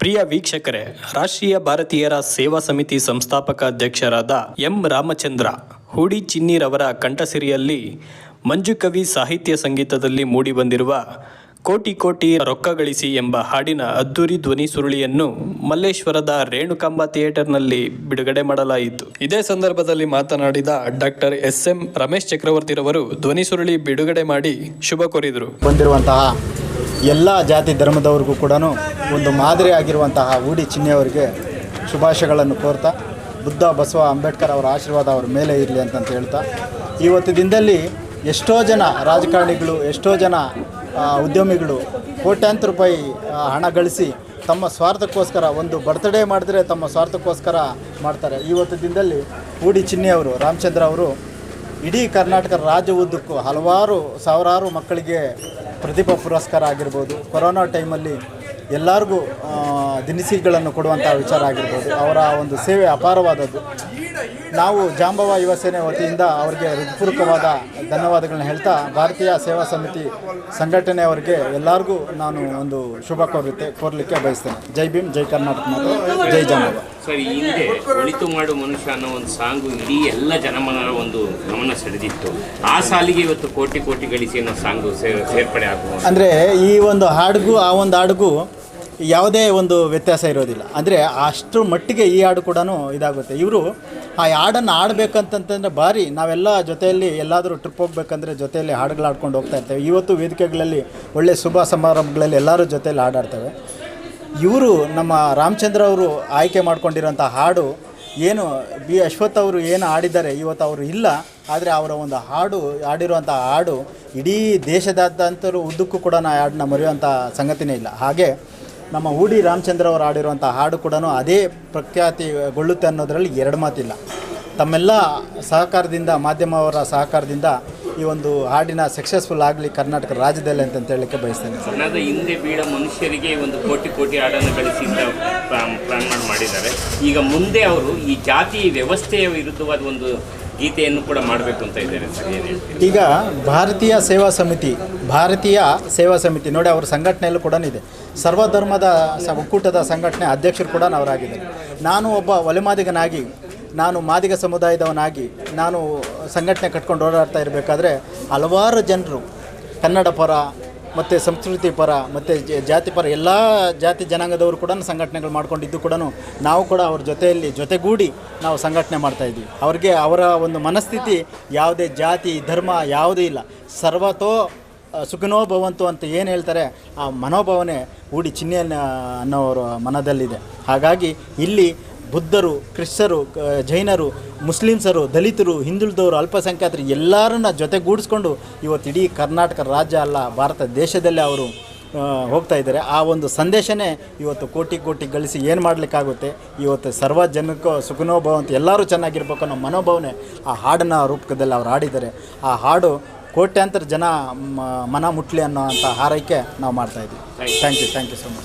ಪ್ರಿಯ ವೀಕ್ಷಕರೇ, ರಾಷ್ಟ್ರೀಯ ಭಾರತೀಯರ ಸೇವಾ ಸಮಿತಿ ಸಂಸ್ಥಾಪಕ ಅಧ್ಯಕ್ಷರಾದ ಎಂ ರಾಮಚಂದ್ರ ಹೂಡಿ ಚಿನ್ನಿರವರ ಕಂಠಸಿರಿಯಲ್ಲಿ ಮಂಜುಕವಿ ಸಾಹಿತ್ಯ ಸಂಗೀತದಲ್ಲಿ ಮೂಡಿಬಂದಿರುವ ಕೋಟಿ ಕೋಟಿ ರೊಕ್ಕ ಗಳಿಸಿ ಎಂಬ ಹಾಡಿನ ಅದ್ದೂರಿ ಧ್ವನಿ ಸುರುಳಿಯನ್ನು ಮಲ್ಲೇಶ್ವರದ ರೇಣುಕಾಂಬ ಥಿಯೇಟರ್ನಲ್ಲಿ ಬಿಡುಗಡೆ ಮಾಡಲಾಯಿತು. ಇದೇ ಸಂದರ್ಭದಲ್ಲಿ ಮಾತನಾಡಿದ ಡಾಕ್ಟರ್ ಎಸ್.ಎಂ. ರಮೇಶ್ ಚಕ್ರವರ್ತಿರವರು ಧ್ವನಿ ಸುರುಳಿ ಬಿಡುಗಡೆ ಮಾಡಿ ಶುಭ ಕೋರಿದರು. ಬಂದಿರುವಂತಹ ಎಲ್ಲ ಜಾತಿ ಧರ್ಮದವ್ರಿಗೂ ಕೂಡ ಒಂದು ಮಾದರಿ ಆಗಿರುವಂತಹ ಹೂಡಿ ಚಿನ್ನಿಯವರಿಗೆ ಶುಭಾಶಯಗಳನ್ನು ಕೋರ್ತಾ, ಬುದ್ಧ ಬಸವ ಅಂಬೇಡ್ಕರ್ ಅವರ ಆಶೀರ್ವಾದ ಅವರ ಮೇಲೆ ಇರಲಿ ಅಂತಂತ ಹೇಳ್ತಾ, ಇವತ್ತು ದಿನದಲ್ಲಿ ಎಷ್ಟೋ ಜನ ರಾಜಕಾರಣಿಗಳು, ಎಷ್ಟೋ ಜನ ಉದ್ಯಮಿಗಳು ಕೋಟ್ಯಾಂತರ ರೂಪಾಯಿ ಹಣ ಗಳಿಸಿ ತಮ್ಮ ಸ್ವಾರ್ಥಕ್ಕೋಸ್ಕರ ಒಂದು ಬರ್ತ್ಡೇ ಮಾಡಿದ್ರೆ ತಮ್ಮ ಸ್ವಾರ್ಥಕ್ಕೋಸ್ಕರ ಮಾಡ್ತಾರೆ. ಇವತ್ತು ದಿನದಲ್ಲಿ ಹೂಡಿ ಚಿನ್ನಿಯವರು, ರಾಮಚಂದ್ರ ಅವರು ಇಡೀ ಕರ್ನಾಟಕ ರಾಜ್ಯ ಉದ್ದಕ್ಕೂ ಸಾವಿರಾರು ಮಕ್ಕಳಿಗೆ ಪ್ರತಿಭಾ ಪುರಸ್ಕಾರ ಆಗಿರ್ಬೋದು, ಕೊರೋನಾ ಟೈಮಲ್ಲಿ ಎಲ್ಲರಿಗೂ ದಿನಸಿಗಳನ್ನು ಕೊಡುವಂಥ ವಿಚಾರ ಆಗಿರ್ಬೋದು, ಅವರ ಒಂದು ಸೇವೆ ಅಪಾರವಾದದ್ದು. ನಾವು ಜಾಂಬವ ಯುವ ಸೇನೆ ವತಿಯಿಂದ ಅವರಿಗೆ ಹೃತ್ಪೂರ್ವಕವಾದ ಧನ್ಯವಾದಗಳನ್ನ ಹೇಳ್ತಾ, ಭಾರತೀಯ ಸೇವಾ ಸಮಿತಿ ಸಂಘಟನೆಯವರಿಗೆ ಎಲ್ಲರಿಗೂ ನಾನು ಒಂದು ಶುಭ ಕೋರಲಿಕ್ಕೆ ಬಯಸ್ತೇನೆ. ಜೈ ಭೀಮ್, ಜೈ ಕರ್ನಾಟಕ ಮಾತು, ಜೈ ಜಾಂಬವ. ಸರ್, ಈ ಹಿಂದೆ ಒಳಿತು ಮಾಡು ಮನುಷ್ಯ ಅನ್ನೋ ಒಂದು ಸಾಂಗು ಇಡೀ ಎಲ್ಲ ಜನಮನರ ಒಂದು ಗಮನ ಸೆಳೆದಿತ್ತು. ಆ ಸಾಲಿಗೆ ಇವತ್ತು ಕೋಟಿ ಕೋಟಿ ಗಳಿಸಿ ಅನ್ನೋ ಸಾಂಗು ಸೇರ್ಪಡೆ ಆಗುವ ಅಂದರೆ ಈ ಒಂದು ಹಾಡಿಗೂ ಆ ಒಂದು ಹಾಡಿಗೂ ಯಾವುದೇ ಒಂದು ವ್ಯತ್ಯಾಸ ಇರೋದಿಲ್ಲ. ಅಂದರೆ ಅಷ್ಟರ ಮಟ್ಟಿಗೆ ಈ ಹಾಡು ಕೂಡ ಇದಾಗುತ್ತೆ. ಇವರು ಆ ಹಾಡನ್ನು ಆಡಬೇಕಂತಂತಂದರೆ ಭಾರಿ ನಾವೆಲ್ಲ ಜೊತೆಯಲ್ಲಿ ಎಲ್ಲಾದರೂ ಟ್ರಿಪ್ ಹೋಗ್ಬೇಕಂದ್ರೆ ಜೊತೆಯಲ್ಲಿ ಹಾಡುಗಳು ಆಡ್ಕೊಂಡು ಹೋಗ್ತಾ ಇರ್ತೇವೆ. ಇವತ್ತು ವೇದಿಕೆಗಳಲ್ಲಿ ಒಳ್ಳೆಯ ಶುಭ ಸಮಾರಂಭಗಳಲ್ಲಿ ಎಲ್ಲರೂ ಜೊತೆಯಲ್ಲಿ ಹಾಡಾಡ್ತೇವೆ. ಇವರು ನಮ್ಮ ರಾಮಚಂದ್ರ ಅವರು ಆಯ್ಕೆ ಮಾಡ್ಕೊಂಡಿರೋಂಥ ಹಾಡು ಏನು ಬಿ ಅಶ್ವಥ್ ಅವರು ಏನು ಆಡಿದ್ದಾರೆ, ಇವತ್ತು ಅವರು ಇಲ್ಲ. ಆದರೆ ಅವರ ಒಂದು ಆಡಿರುವಂಥ ಹಾಡು ಇಡೀ ದೇಶದಾದ್ಯಂತರೂ ಉದ್ದಕ್ಕೂ ಕೂಡ ಆ ಹಾಡನ್ನ ಮರೆಯುವಂಥ ಸಂಗತಿನೇ ಇಲ್ಲ. ಹಾಗೆ ನಮ್ಮ ಹೂಡಿ ರಾಮಚಂದ್ರ ಅವರು ಆಡಿರುವಂಥ ಹಾಡು ಕೂಡ ಅದೇ ಪ್ರಖ್ಯಾತಿಗೊಳ್ಳುತ್ತೆ ಅನ್ನೋದರಲ್ಲಿ ಎರಡು ಮಾತಿಲ್ಲ. ತಮ್ಮೆಲ್ಲ ಸಹಕಾರದಿಂದ, ಮಾಧ್ಯಮವರ ಸಹಕಾರದಿಂದ ಈ ಒಂದು ಹಾಡಿನ ಸಕ್ಸಸ್ಫುಲ್ ಆಗಲಿ ಕರ್ನಾಟಕ ರಾಜ್ಯದಲ್ಲಿ ಅಂತ ಹೇಳಲಿಕ್ಕೆ ಬಯಸ್ತೇನೆ. ಹಣದ ಹಿಂದೆ ಬೀಳ ಮನುಷ್ಯರಿಗೆ ಒಂದು ಕೋಟಿ ಕೋಟಿ ಹಾಡನ್ನು ಗಳಿಸಿ ಪ್ಲಾನ್ ಮಾಡಿದ್ದಾರೆ. ಈಗ ಮುಂದೆ ಅವರು ಈ ಜಾತಿ ವ್ಯವಸ್ಥೆಯ ವಿರುದ್ಧವಾದ ಒಂದು ಗೀತೆಯನ್ನು ಕೂಡ ಮಾಡಬೇಕು ಅಂತ ಇದ್ದಾರೆ ಸರ್. ಈಗ ಭಾರತೀಯ ಸೇವಾ ಸಮಿತಿ ನೋಡಿ, ಅವ್ರ ಸಂಘಟನೆಯಲ್ಲೂ ಕೂಡ ಇದೆ. ಸರ್ವಧರ್ಮದ ಒಕ್ಕೂಟದ ಸಂಘಟನೆ ಅಧ್ಯಕ್ಷರು ಕೂಡ ಅವರಾಗಿದ್ದಾರೆ. ನಾನು ಒಬ್ಬ ಒಲೆಮಾದಿಗನಾಗಿ, ನಾನು ಮಾದಿಗ ಸಮುದಾಯದವನಾಗಿ ನಾನು ಸಂಘಟನೆ ಕಟ್ಕೊಂಡು ಓಡಾಡ್ತಾ ಇರಬೇಕಾದ್ರೆ ಹಲವಾರು ಜನರು ಕನ್ನಡ ಪರ ಮತ್ತು ಸಂಸ್ಕೃತಿ ಪರ ಮತ್ತು ಜಾತಿ ಪರ ಎಲ್ಲ ಜಾತಿ ಜನಾಂಗದವರು ಕೂಡ ಸಂಘಟನೆಗಳು ಮಾಡ್ಕೊಂಡಿದ್ದು ಕೂಡ ನಾವು ಕೂಡ ಅವ್ರ ಜೊತೆಗೂಡಿ ನಾವು ಸಂಘಟನೆ ಮಾಡ್ತಾಯಿದ್ವಿ. ಅವ್ರಿಗೆ ಅವರ ಒಂದು ಮನಸ್ಥಿತಿ ಯಾವುದೇ ಜಾತಿ ಧರ್ಮ ಯಾವುದೂ ಇಲ್ಲ, ಸರ್ವತೋ ಸುಖನೋ ಭವಂತು ಅಂತ ಏನು ಹೇಳ್ತಾರೆ, ಆ ಮನೋಭಾವನೆ ಹೂಡಿ ಚಿನ್ನಿಯನ್ನು ಅನ್ನೋರ ಮನದಲ್ಲಿದೆ. ಹಾಗಾಗಿ ಇಲ್ಲಿ ಬುದ್ಧರು, ಕ್ರಿಶ್ಚರು, ಜೈನರು, ಮುಸ್ಲಿಮ್ಸರು, ದಲಿತರು, ಹಿಂದುಳಿದವರು, ಅಲ್ಪಸಂಖ್ಯಾತರು ಎಲ್ಲರನ್ನ ಜೊತೆಗೂಡಿಸ್ಕೊಂಡು ಇವತ್ತು ಇಡೀ ಕರ್ನಾಟಕ ರಾಜ್ಯ ಅಲ್ಲ ಭಾರತ ದೇಶದಲ್ಲೇ ಅವರು ಹೋಗ್ತಾ ಇದ್ದಾರೆ. ಆ ಒಂದು ಸಂದೇಶನೇ ಇವತ್ತು ಕೋಟಿ ಕೋಟಿ ಗಳಿಸಿ ಏನು ಮಾಡಲಿಕ್ಕಾಗುತ್ತೆ. ಇವತ್ತು ಸರ್ವ ಜನಕ್ಕೂ ಸುಖನೋಭವ ಅಂತ ಎಲ್ಲರೂ ಚೆನ್ನಾಗಿರ್ಬೇಕು ಅನ್ನೋ ಮನೋಭಾವನೆ ಆ ಹಾಡಿನ ರೂಪದಲ್ಲಿ ಅವ್ರು ಹಾಡಿದ್ದಾರೆ. ಆ ಹಾಡು ಕೋಟ್ಯಾಂತರ ಜನ ಮನ ಮುಟ್ಲಿ ಅನ್ನೋ ಅಂಥ ಹಾರೈಕೆ ನಾವು ಮಾಡ್ತಾಯಿದ್ವಿ. Thank you so much.